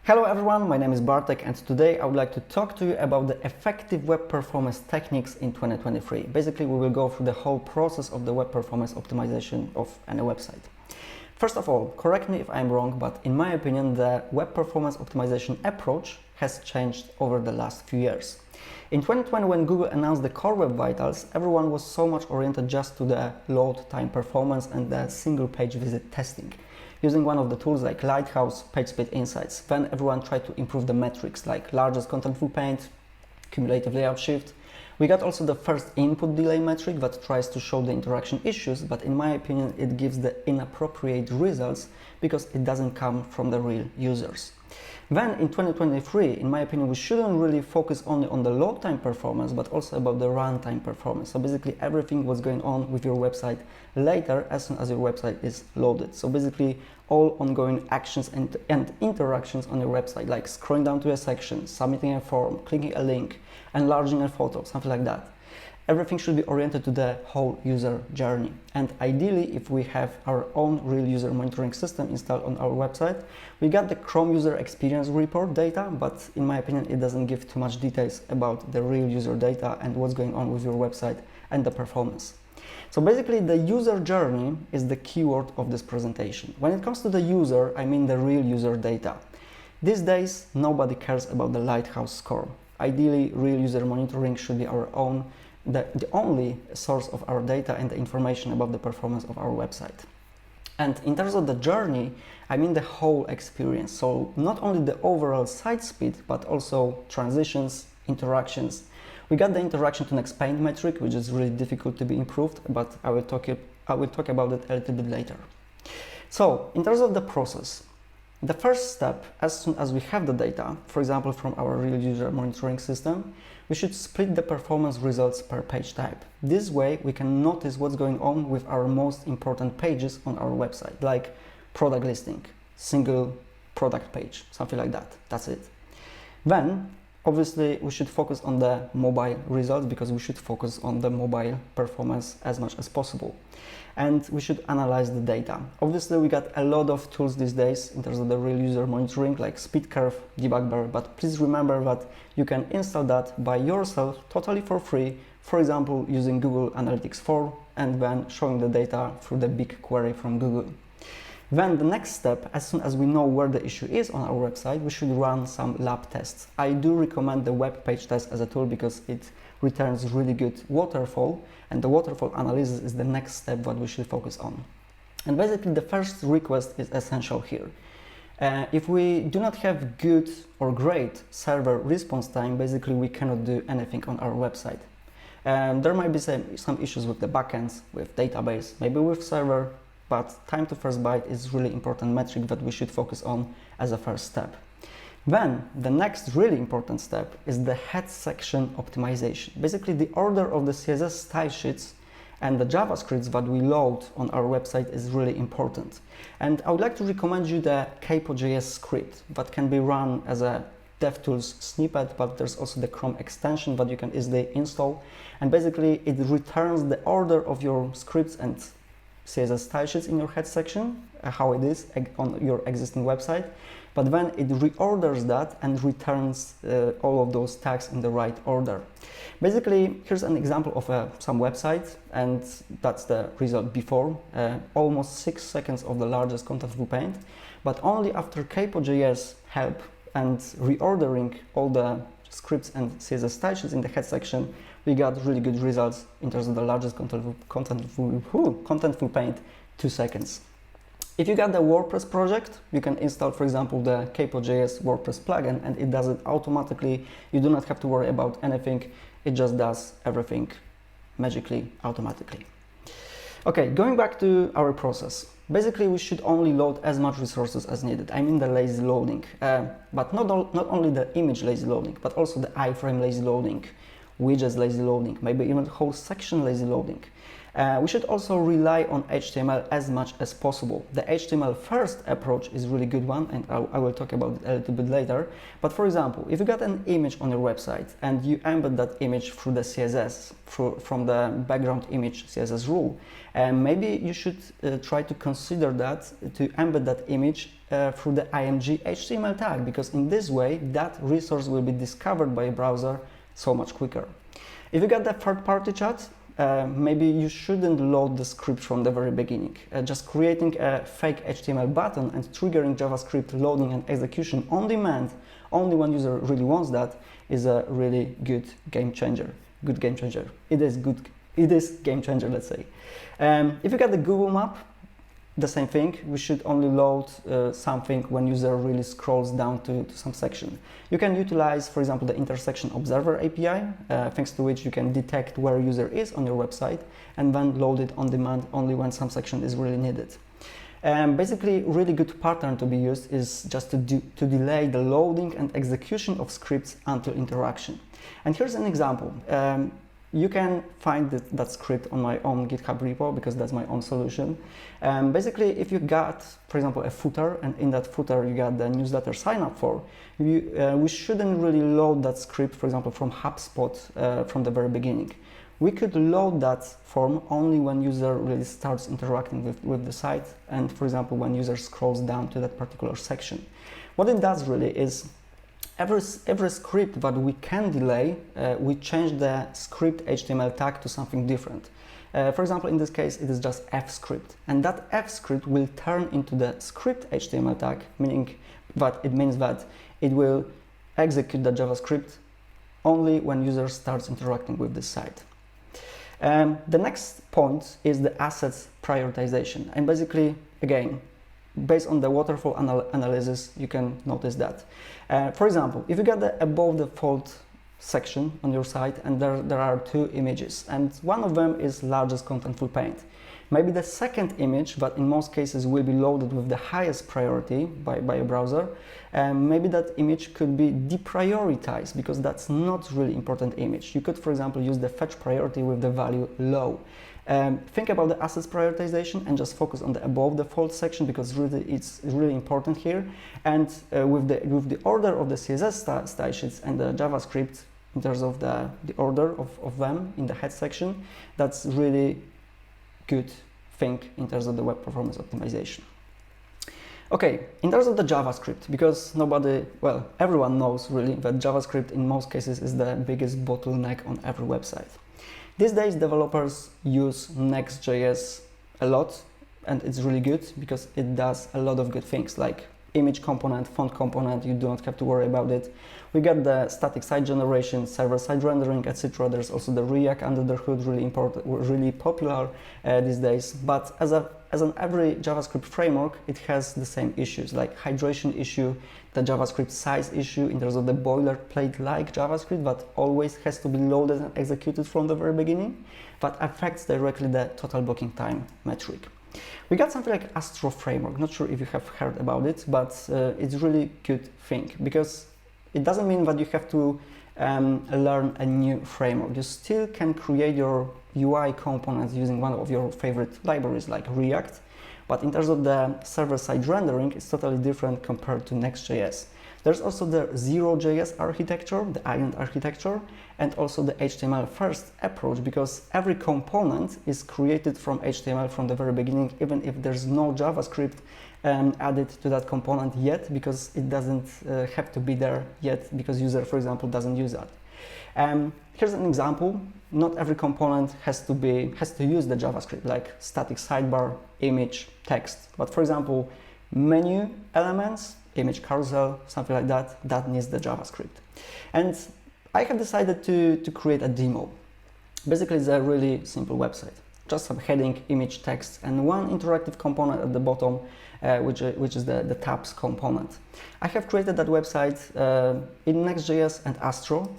Hello everyone, my name is Bartek and today I would like to talk to you about the effective web performance techniques in 2023. Basically, we will go through the whole process of the web performance optimization of any website. First of all, correct me if I'm wrong, but in my opinion, the web performance optimization approach has changed over the last few years. In 2020, when Google announced the Core Web Vitals, everyone was so much oriented just to the load time performance and the single page visit testing, using one of the tools like Lighthouse, PageSpeed Insights. Then everyone tried to improve the metrics like largest contentful paint, cumulative layout shift. We got also the first input delay metric that tries to show the interaction issues, but in my opinion, it gives the inappropriate results because it doesn't come from the real users. Then in 2023, in my opinion, we shouldn't really focus only on the load time performance, but also about the runtime performance. So basically everything what's going on with your website later as soon as your website is loaded. So basically all ongoing actions and interactions on your website, like scrolling down to a section, submitting a form, clicking a link, enlarging a photo, something like that. Everything should be oriented to the whole user journey. And ideally, if we have our own real user monitoring system installed on our website, we got the Chrome user experience report data, but in my opinion, it doesn't give too much details about the real user data and what's going on with your website and the performance. So basically, the user journey is the keyword of this presentation. When it comes to the user, I mean the real user data. These days, nobody cares about the Lighthouse score. Ideally, real user monitoring should be our own, the only source of our data and the information about the performance of our website. And in terms of the journey, I mean the whole experience. So not only the overall site speed, but also transitions, interactions. We got the interaction to next paint metric, which is really difficult to be improved, but I will talk about it a little bit later. So in terms of the process, the first step, as soon as we have the data, for example, from our real user monitoring system, we should split the performance results per page type. This way, we can notice what's going on with our most important pages on our website, like product listing, single product page, something like that. That's it. Then, obviously, we should focus on the mobile results because we should focus on the mobile performance as much as possible. And we should analyze the data. Obviously, we got a lot of tools these days in terms of the real user monitoring, like SpeedCurve, Debugber, but please remember that you can install that by yourself totally for free, for example, using Google Analytics 4 and then showing the data through the big query from Google. Then the next step, as soon as we know where the issue is on our website, we should run some lab tests. I do recommend the web page test as a tool because it returns really good waterfall, and the waterfall analysis is the next step that we should focus on. And basically the first request is essential here. If we do not have good or great server response time, basically we cannot do anything on our website. There might be some issues with the backends, with database, maybe with server, but time to first byte is really important metric that we should focus on as a first step. Then the next really important step is the head section optimization. Basically the order of the CSS style sheets and the JavaScripts that we load on our website is really important. And I would like to recommend you the capo.js script that can be run as a DevTools snippet, but there's also the Chrome extension that you can easily install. And basically it returns the order of your scripts and CSS style sheets in your head section, how it is on your existing website, but then it reorders that and returns all of those tags in the right order. Basically, here's an example of some website, and that's the result before, almost 6 seconds of the largest contentful paint, but only after capo.js help and reordering all the scripts and CSS style sheets in the head section, we got really good results in terms of the largest contentful paint, 2 seconds. If you got the WordPress project, you can install, for example, the capo.js WordPress plugin, and it does it automatically. You do not have to worry about anything. It just does everything magically, automatically. Okay, going back to our process. Basically, we should only load as much resources as needed. I mean the lazy loading, but not only the image lazy loading, but also the iframe lazy loading, widgets lazy loading, maybe even whole section lazy loading. We should also rely on HTML as much as possible. The HTML first approach is a really good one, and I will talk about it a little bit later. But for example, if you got an image on your website and you embed that image through the CSS, from the background image CSS rule, maybe you should try to consider that to embed that image through the IMG HTML tag, because in this way that resource will be discovered by a browser so much quicker. If you got the third-party chat, maybe you shouldn't load the script from the very beginning. Just creating a fake HTML button and triggering JavaScript loading and execution on demand only when user really wants that is a really good game changer. Good game changer. It is game changer, let's say. If you got the Google map, the same thing. We should only load something when user really scrolls down to some section. You can utilize, for example, the intersection observer API, thanks to which you can detect where a user is on your website and then load it on demand only when some section is really needed. Basically, really good pattern to be used is just to delay the loading and execution of scripts until interaction. And here's an example. You can find that script on my own GitHub repo, because that's my own solution. Basically, if you got, for example, a footer, and in that footer you got the newsletter sign up for, we shouldn't really load that script, for example, from HubSpot from the very beginning. We could load that form only when user really starts interacting with the site, and for example, when user scrolls down to that particular section. What it does really is, every script that we can delay, we change the script HTML tag to something different. For example, in this case, it is just F script, and that F script will turn into the script HTML tag, meaning that it will execute the JavaScript only when user starts interacting with this site. The next point is the assets prioritization, and basically, again, based on the waterfall analysis, you can notice that. For example, if you get the above the fold section on your site and there are two images, and one of them is largest contentful paint, maybe the second image, that in most cases will be loaded with the highest priority by a browser, maybe that image could be deprioritized because that's not really important image. You could, for example, use the fetch priority with the value low. Think about the assets prioritization and just focus on the above the fold section, because it's really important here. And with the order of the CSS style sheets and the JavaScript in terms of the order of them in the head section, that's really good thing in terms of the web performance optimization. Okay, in terms of the JavaScript, because everyone knows really that JavaScript in most cases is the biggest bottleneck on every website. These days, developers use Next.js a lot, and it's really good because it does a lot of good things like image component, font component. You do not have to worry about it. We got the static site generation, server-side rendering, etc. There's also the React under the hood, really important, really popular these days. But as an every JavaScript framework, it has the same issues like hydration issue, the JavaScript size issue in terms of the boilerplate-like JavaScript that always has to be loaded and executed from the very beginning, that affects directly the total blocking time metric. We got something like Astro framework. Not sure if you have heard about it, but it's really good thing, because it doesn't mean that you have to learn a new framework. You still can create your UI components using one of your favorite libraries like React, but in terms of the server-side rendering, it's totally different compared to Next.js. There's also the Zero.js architecture, the island architecture, and also the HTML first approach, because every component is created from HTML from the very beginning, even if there's no JavaScript added to that component yet, because it doesn't have to be there yet, because user, for example, doesn't use that. Here's an example. Not every component has to use the JavaScript, like static sidebar, image, text. But for example, menu elements, image carousel, something like that, that needs the JavaScript. And I have decided to create a demo. Basically, it's a really simple website. Just some heading, image, text, and one interactive component at the bottom, which is the tabs component. I have created that website in Next.js and Astro.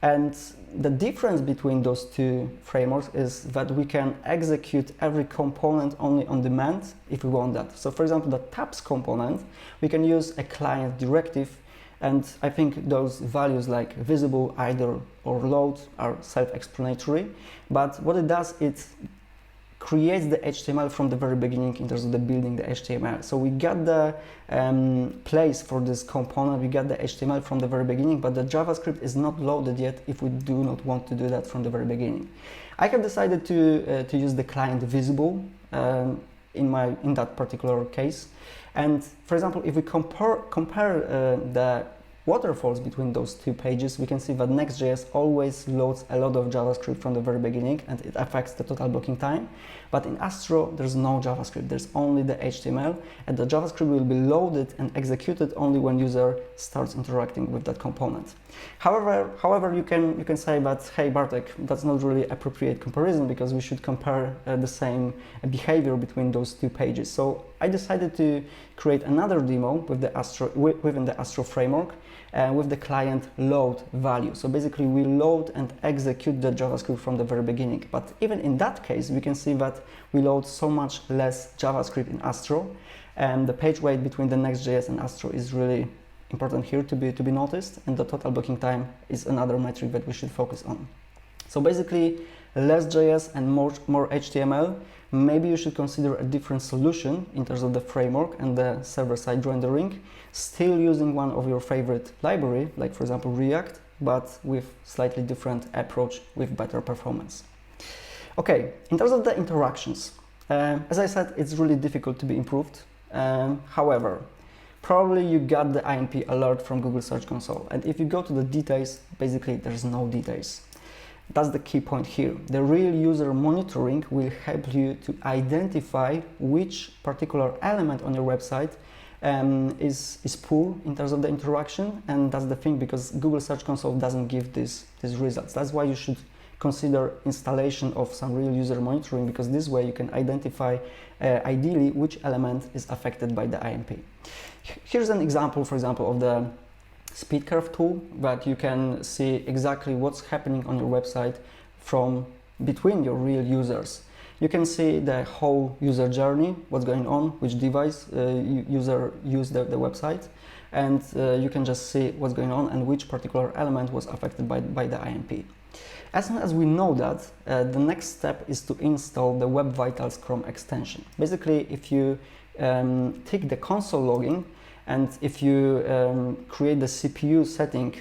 And the difference between those two frameworks is that we can execute every component only on demand if we want that. So for example, the tabs component, we can use a client directive, and I think those values like visible, idle, or load are self-explanatory. But what it does, it creates the HTML from the very beginning in terms of the building the HTML. So we got the place for this component, we got the HTML from the very beginning, but the JavaScript is not loaded yet if we do not want to do that from the very beginning. I have decided to use the client visible in that particular case. And for example, if we compare the waterfalls between those two pages, we can see that Next.js always loads a lot of JavaScript from the very beginning and it affects the total blocking time. But in Astro, there's no JavaScript, there's only the HTML, and the JavaScript will be loaded and executed only when user starts interacting with that component. However, you can say that, hey Bartek, that's not really appropriate comparison because we should compare the same behavior between those two pages. So I decided to create another demo with the Astro, within the Astro framework with the client load value. So basically we load and execute the JavaScript from the very beginning. But even in that case, we can see that we load so much less JavaScript in Astro, and the page weight between the Next.js and Astro is really important here to be noticed, and the total blocking time is another metric that we should focus on. So basically less JS and more HTML. Maybe you should consider a different solution in terms of the framework and the server-side rendering, still using one of your favorite library, like for example React, but with slightly different approach with better performance. Okay, in terms of the interactions, as I said, it's really difficult to be improved. However, probably you got the INP alert from Google Search Console, and if you go to the details, basically there's no details. That's the key point here. The real user monitoring will help you to identify which particular element on your website is poor in terms of the interaction, and that's the thing, because Google Search Console doesn't give these results. That's why you should consider installation of some real user monitoring, because this way you can identify ideally which element is affected by the INP. Here's an example, for example, of the speed curve tool, that you can see exactly what's happening on your website from between your real users. You can see the whole user journey, what's going on, which device user used the website, and you can just see what's going on and which particular element was affected by the INP. As soon as we know that, the next step is to install the Web Vitals Chrome extension. Basically, if you tick the console logging, and if you create the CPU setting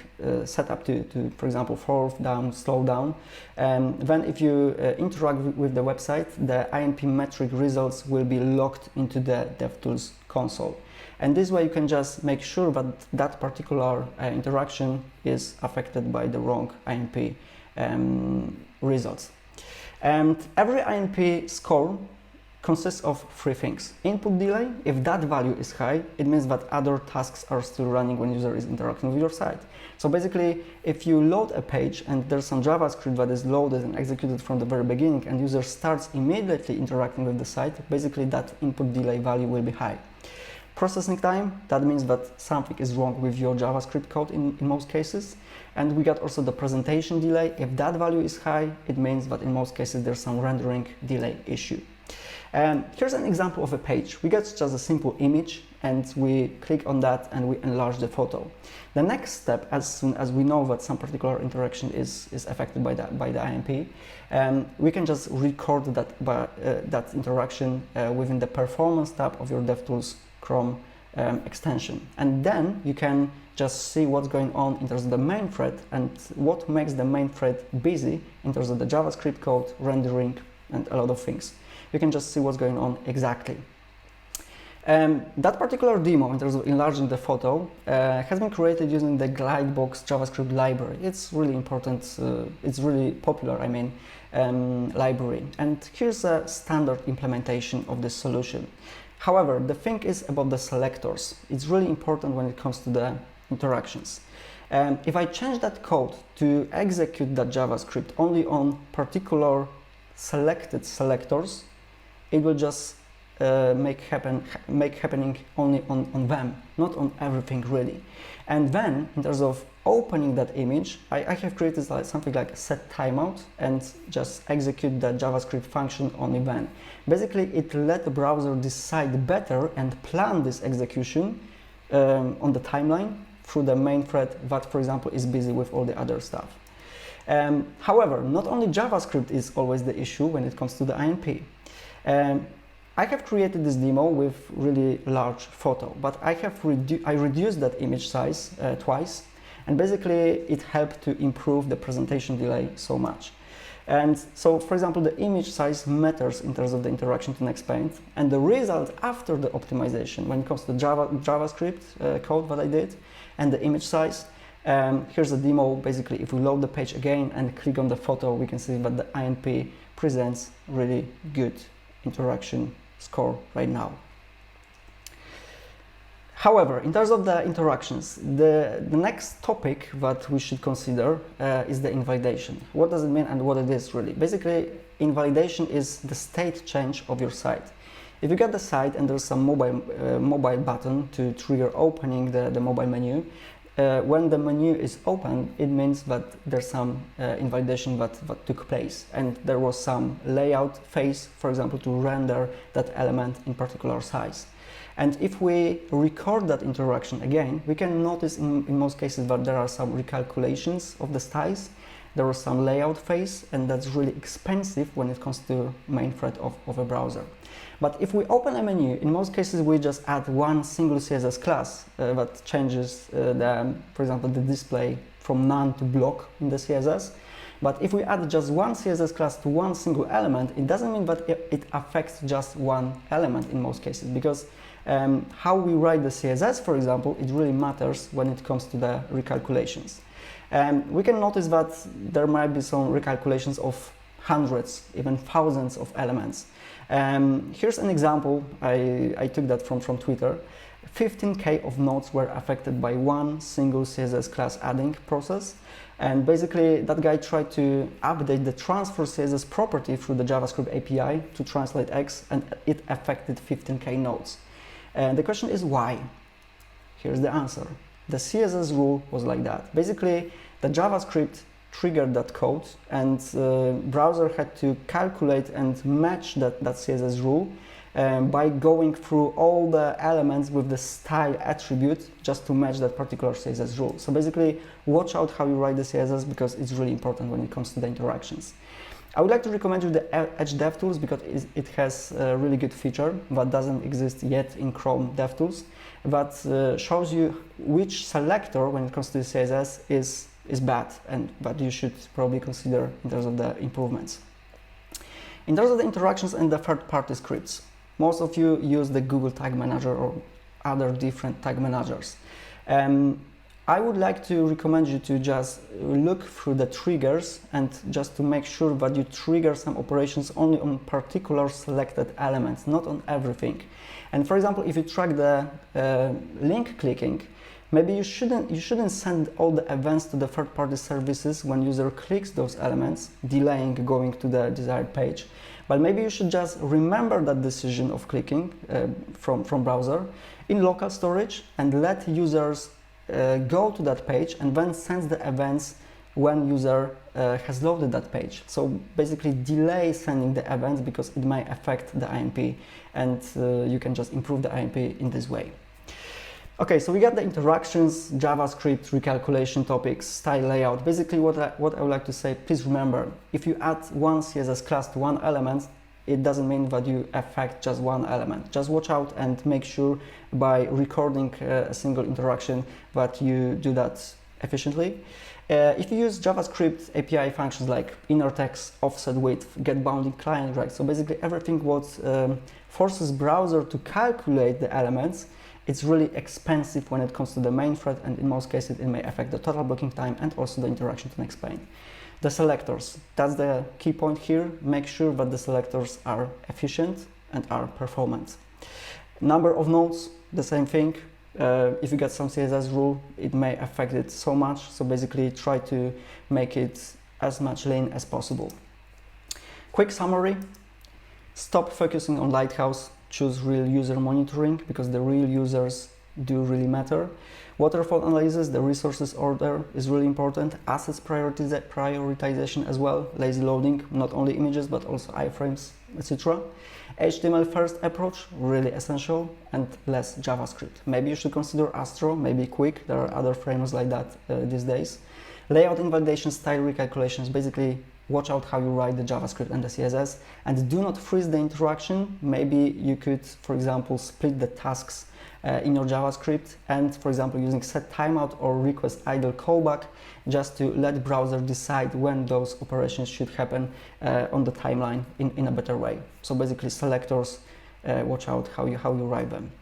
setup to, for example, forward down, slow down, then if you interact with the website, the INP metric results will be logged into the DevTools console. And this way you can just make sure that that particular interaction is affected by the wrong INP results. And every INP score consists of three things. Input delay, if that value is high, it means that other tasks are still running when user is interacting with your site. So basically, if you load a page and there's some JavaScript that is loaded and executed from the very beginning and user starts immediately interacting with the site, basically that input delay value will be high. Processing time, that means that something is wrong with your JavaScript code in most cases. And we got also the presentation delay. If that value is high, it means that in most cases there's some rendering delay issue. Here's an example of a page. We get just a simple image and we click on that and we enlarge the photo. The next step, as soon as we know that some particular interaction is affected by the INP, we can just record that interaction within the performance tab of your DevTools Chrome extension. And then you can just see what's going on in terms of the main thread and what makes the main thread busy in terms of the JavaScript code, rendering, and a lot of things. You can just see what's going on exactly. That particular demo, in terms of enlarging the photo, has been created using the Glidebox JavaScript library. It's really important, it's really popular, library. And here's a standard implementation of this solution. However, the thing is about the selectors. It's really important when it comes to the interactions. If I change that code to execute that JavaScript only on particular selected selectors, it will just make happening only on them, not on everything really. And then, in terms of opening that image, I have created something like set timeout and just execute the JavaScript function only then. Basically, it let the browser decide better and plan this execution on the timeline through the main thread that, for example, is busy with all the other stuff. However, not only JavaScript is always the issue when it comes to the INP. I have created this demo with really large photo, but I reduced that image size twice, and basically it helped to improve the presentation delay so much. And so, for example, the image size matters in terms of the interaction to next paint, and the result after the optimization when it comes to JavaScript code that I did and the image size. Here's a demo. Basically, if we load the page again and click on the photo, we can see that the INP presents really good interaction score right now. However, in terms of the interactions, the next topic that we should consider is the invalidation. What does it mean and what it is really? Basically, invalidation is the state change of your site. If you get the site and there's some mobile button to trigger opening the mobile menu, when the menu is open, it means that there's some invalidation that took place, and there was some layout phase, for example, to render that element in particular size. And if we record that interaction again, we can notice in most cases that there are some recalculations of the styles, there was some layout phase, and that's really expensive when it comes to main thread of a browser. But if we open a menu, in most cases we just add one single CSS class that changes, for example, the display from none to block in the CSS. But if we add just one CSS class to one single element, it doesn't mean that it affects just one element in most cases, because how we write the CSS, for example, it really matters when it comes to the recalculations. We can notice that there might be some recalculations of hundreds, even thousands of elements. Here's an example. I took that from Twitter. 15K of nodes were affected by one single CSS class adding process. And basically, that guy tried to update the transfer CSS property through the JavaScript API to translate X, and it affected 15K nodes. And the question is why? Here's the answer. The CSS rule was like that. Basically, the JavaScript triggered that code, and browser had to calculate and match that CSS rule by going through all the elements with the style attribute just to match that particular CSS rule. So basically, watch out how you write the CSS, because it's really important when it comes to the interactions. I would like to recommend you the Edge DevTools, because it has a really good feature that doesn't exist yet in Chrome DevTools, that shows you which selector when it comes to the CSS is bad and that you should probably consider in terms of the improvements. In terms of the interactions and the third-party scripts, most of you use the Google Tag Manager or other different tag managers. I would like to recommend you to just look through the triggers and just to make sure that you trigger some operations only on particular selected elements, not on everything. And for example, if you track the link clicking, maybe you shouldn't send all the events to the third-party services when user clicks those elements, delaying going to the desired page. But maybe you should just remember that decision of clicking from browser in local storage and let users go to that page and then send the events when user has loaded that page. So basically delay sending the events because it may affect the INP, and you can just improve the INP in this way. Okay, so we got the interactions, JavaScript, recalculation topics, style layout. Basically what I would like to say, please remember, if you add one CSS class to one element, it doesn't mean that you affect just one element. Just watch out and make sure by recording a single interaction that you do that efficiently. If you use JavaScript API functions like inner text, offset width, get bounding client, right? So basically everything what forces browser to calculate the elements, it's really expensive when it comes to the main thread, and in most cases it may affect the total blocking time and also the interaction to next pane. The selectors, that's the key point here. Make sure that the selectors are efficient and are performant. Number of nodes, the same thing. If you get some CSS rule, it may affect it so much. So basically try to make it as much lean as possible. Quick summary, stop focusing on Lighthouse, choose real user monitoring because the real users do really matter. Waterfall analysis, the resources order is really important. Assets prioritization as well. Lazy loading, not only images but also iframes, etc. HTML first approach, really essential, and less JavaScript. Maybe you should consider Astro, maybe Quick. There are other frameworks like that these days. Layout invalidation, style recalculations. Basically, watch out how you write the JavaScript and the CSS, and do not freeze the interaction. Maybe you could, for example, split the tasks in your JavaScript and, for example, using set timeout or request idle callback, just to let browser decide when those operations should happen on the timeline in a better way. So basically selectors, watch out how you write them.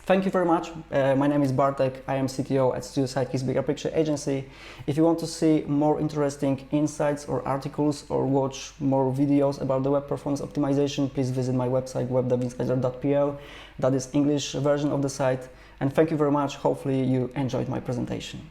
Thank you very much. My name is Bartek. I am CTO at Studio Sidekicks Bigger Picture Agency. If you want to see more interesting insights or articles or watch more videos about the web performance optimization, please visit my website webdevinsider.pl. That is English version of the site. And thank you very much. Hopefully you enjoyed my presentation.